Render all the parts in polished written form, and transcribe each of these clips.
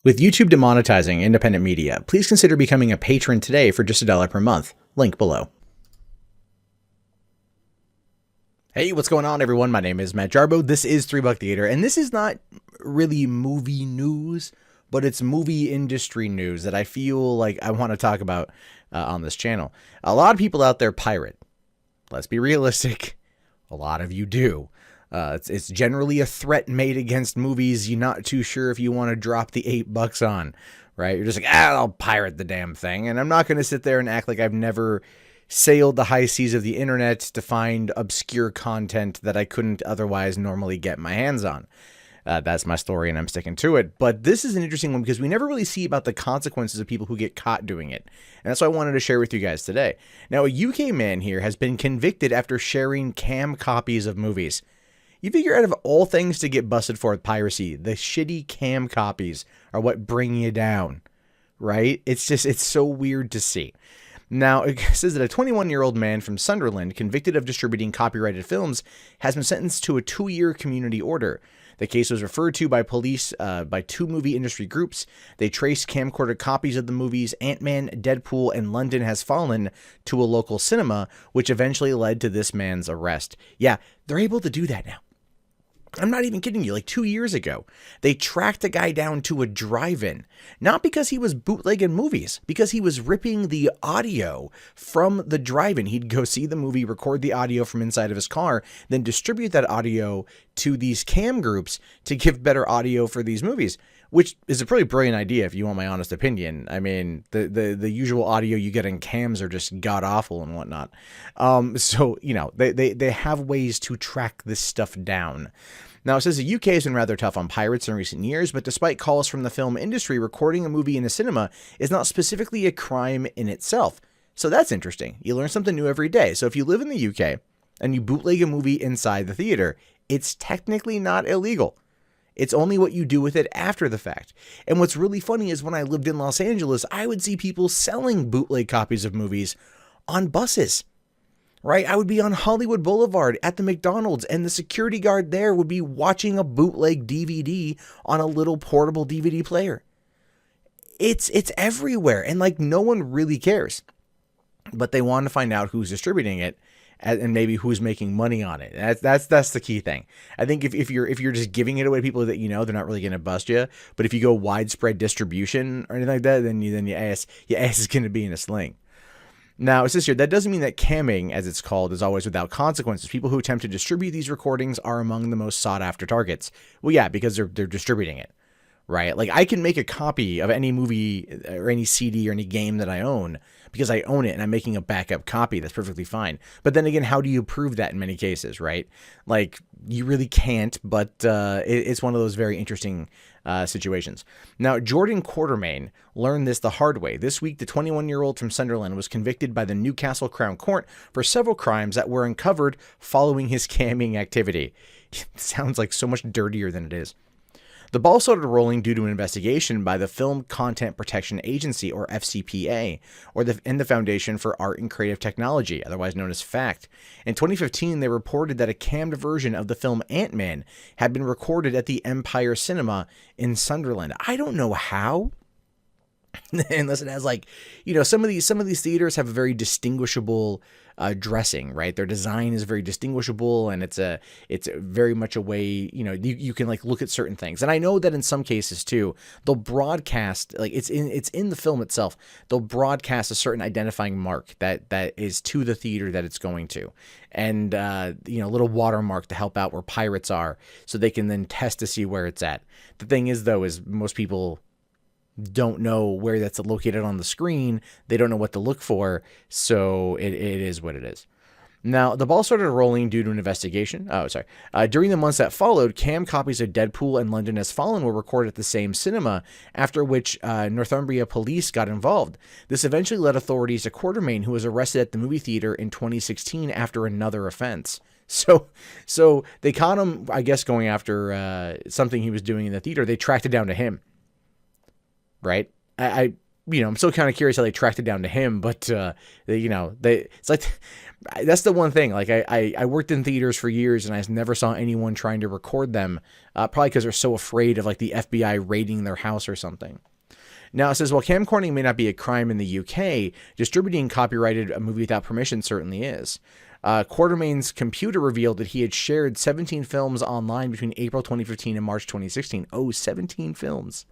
With YouTube demonetizing independent media, please consider becoming a patron today for just $1 per month. Link below. Hey, what's going on, everyone? My name is Matt Jarbo. This is $3 Theater, and this is not really movie news, but it's movie industry news that I feel like I want to talk about on this channel. A lot of people out there pirate. Let's be realistic. A lot of you do. It's generally a threat made against movies you're not too sure if you want to drop the $8 on, right? You're just like, I'll pirate the damn thing. And I'm not going to sit there and act like I've never sailed the high seas of the internet to find obscure content that I couldn't otherwise normally get my hands on. That's my story, and I'm sticking to it. But this is an interesting one because we never really see about the consequences of people who get caught doing it. And that's what I wanted to share with you guys today. Now, a UK man here has been convicted after sharing cam copies of movies. You figure out of all things to get busted for with piracy, the shitty cam copies are what bring you down, right? It's so weird to see. Now, it says that a 21-year-old man from Sunderland, convicted of distributing copyrighted films, has been sentenced to a 2-year community order. The case was referred to by police by 2 movie industry groups. They traced camcorder copies of the movies Ant-Man, Deadpool, and London Has Fallen to a local cinema, which eventually led to this man's arrest. Yeah, they're able to do that now. I'm not even kidding you. Like 2 years ago, they tracked a guy down to a drive-in, not because he was bootlegging movies, because he was ripping the audio from the drive-in. He'd go see the movie, record the audio from inside of his car, then distribute that audio to these cam groups to give better audio for these movies, which is a pretty brilliant idea if you want my honest opinion. I mean, the usual audio you get in cams are just god-awful and whatnot. So, you know, they have ways to track this stuff down. Now, it says the UK has been rather tough on pirates in recent years, but despite calls from the film industry, recording a movie in a cinema is not specifically a crime in itself. So that's interesting. You learn something new every day. So if you live in the UK and you bootleg a movie inside the theater, it's technically not illegal. It's only what you do with it after the fact. And what's really funny is when I lived in Los Angeles, I would see people selling bootleg copies of movies on buses, right? I would be on Hollywood Boulevard at the McDonald's, and the security guard there would be watching a bootleg DVD on a little portable DVD player. It's everywhere, and like no one really cares. But they want to find out who's distributing it, and maybe who's making money on it. That's the key thing. I think if you're just giving it away to people that you know, they're not really going to bust you. But if you go widespread distribution or anything like that, then your ass is going to be in a sling. Now, it says here, that doesn't mean that camming, as it's called, is always without consequences. People who attempt to distribute these recordings are among the most sought-after targets. Well, yeah, because they're distributing it, right? Like, I can make a copy of any movie or any CD or any game that I own because I own it and I'm making a backup copy. That's perfectly fine. But then again, how do you prove that in many cases, right? Like, you really can't, but it's one of those very interesting situations. Now, Jordan Quartermain learned this the hard way. This week, the 21-year-old from Sunderland was convicted by the Newcastle Crown Court for several crimes that were uncovered following his camming activity. It sounds like so much dirtier than it is. The ball started rolling due to an investigation by the Film Content Protection Agency, or FCPA, and the Foundation for Art and Creative Technology, otherwise known as FACT. In 2015, they reported that a cammed version of the film Ant-Man had been recorded at the Empire Cinema in Sunderland. I don't know how. Unless it has, like, you know, some of these theaters have a very distinguishable dressing, right? Their design is very distinguishable, and it's very much a way, you know, you can like look at certain things. And I know that in some cases too, they'll broadcast, like it's in the film itself, they'll broadcast a certain identifying mark that is to the theater that it's going to, and you know, a little watermark to help out where pirates are, so they can then test to see where it's at. The thing is, though, is most people don't know where that's located on the screen. They don't know what to look for, so it is what it is. Now, the ball started rolling due to an investigation. During the months that followed, cam copies of Deadpool and London Has Fallen were recorded at the same cinema, after which Northumbria police got involved. This eventually led authorities to Quartermain, who was arrested at the movie theater in 2016 after another offense. So they caught him, I guess, going after something he was doing in the theater. They tracked it down to him. Right? I'm still kind of curious how they tracked it down to him, but it's like, that's the one thing. Like I worked in theaters for years and I never saw anyone trying to record them, probably because they're so afraid of like the FBI raiding their house or something. Now it says, while camcording may not be a crime in the UK, distributing copyrighted a movie without permission certainly is. Quartermain's computer revealed that he had shared 17 films online between April 2015 and March 2016. Oh, 17 films.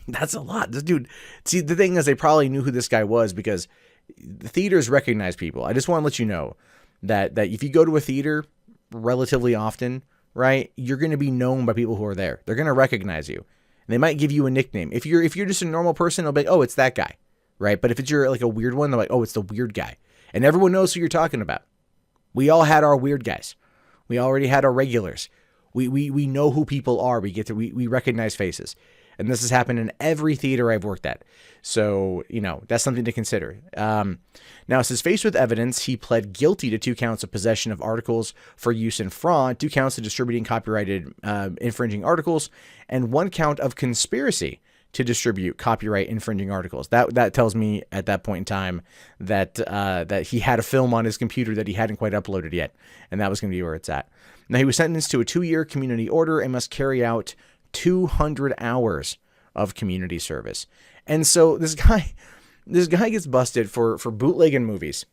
That's a lot. This dude, see, the thing is, they probably knew who this guy was because the theaters recognize people. I just want to let you know that if you go to a theater relatively often, right, you're going to be known by people who are there. They're going to recognize you. And they might give you a nickname. If you're just a normal person, they'll be like, oh, it's that guy, right? But if it's like a weird one, they're like, oh, it's the weird guy. And everyone knows who you're talking about. We all had our weird guys. We already had our regulars. We know who people are. We recognize faces. And this has happened in every theater I've worked at. So, that's something to consider. Now, it says, faced with evidence, he pled guilty to 2 counts of possession of articles for use in fraud, 2 counts of distributing copyrighted infringing articles, and 1 count of conspiracy to distribute copyright infringing articles. That tells me at that point in time that he had a film on his computer that he hadn't quite uploaded yet, and that was going to be where it's at. Now, he was sentenced to a 2-year community order and must carry out 200 hours of community service. And so this guy gets busted for bootlegging movies.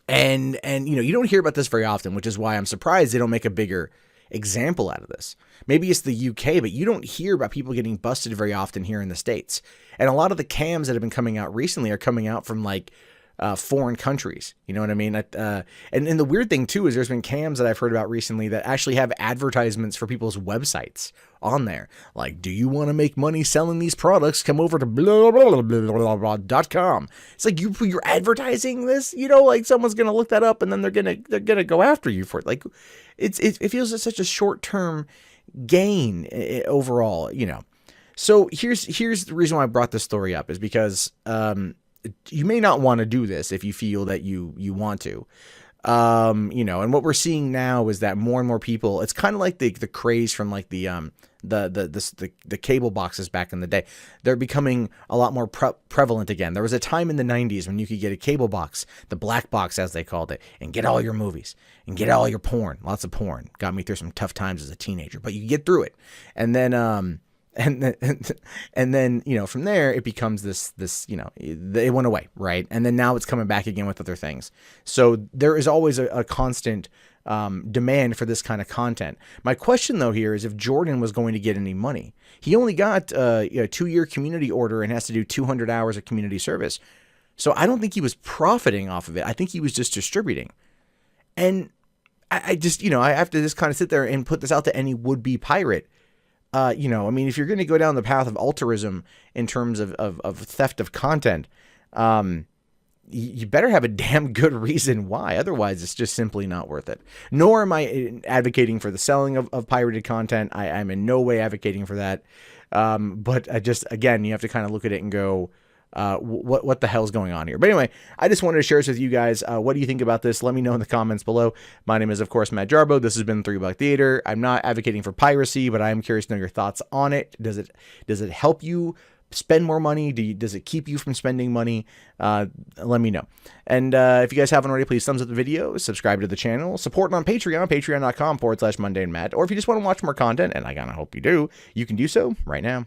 And you don't hear about this very often, which is why I'm surprised they don't make a bigger example out of this. Maybe it's the UK, but you don't hear about people getting busted very often here in the States. And a lot of the cams that have been coming out recently are coming out from like foreign countries. You know what I mean? And the weird thing too is there's been cams that I've heard about recently that actually have advertisements for people's websites on there. Like, do you want to make money selling these products? Come over to blah, blah, blah, blah, blah, .com. It's like you're advertising this, like someone's going to look that up and then they're going to go after you for it. Like it feels like such a short-term gain overall, So here's the reason why I brought this story up is because, you may not want to do this if you feel that you want to, and what we're seeing now is that more and more people, it's kind of like the craze from like the cable boxes back in the day. They're becoming a lot more prevalent again. There was a time in the 90s when you could get a cable box, the black box as they called it, and get all your movies and get all your porn, lots of porn. Got me through some tough times as a teenager, but you could get through it. And then, and then, from there it becomes this, it went away. Right. And then now it's coming back again with other things. So there is always a constant, demand for this kind of content. My question though here is if Jordan was going to get any money. He only got a 2-year community order and has to do 200 hours of community service. So I don't think he was profiting off of it. I think he was just distributing. And I just, I have to just kind of sit there and put this out to any would-be pirate. If you're going to go down the path of altruism in terms of theft of content, you better have a damn good reason why. Otherwise, it's just simply not worth it. Nor am I advocating for the selling of pirated content. I'm in no way advocating for that. But again, you have to kind of look at it and go, what the hell's going on here? But anyway, I just wanted to share this with you guys. What do you think about this? Let me know in the comments below. My name is, of course, Matt Jarbo. This has been $3 Theater. I'm not advocating for piracy, but I am curious to know your thoughts on it. Does it help you spend more money? Does it keep you from spending money? Let me know. And if you guys haven't already, please thumbs up the video, subscribe to the channel, support it on Patreon, patreon.com/mundanemat. Or if you just want to watch more content, and I kind of hope you do, you can do so right now.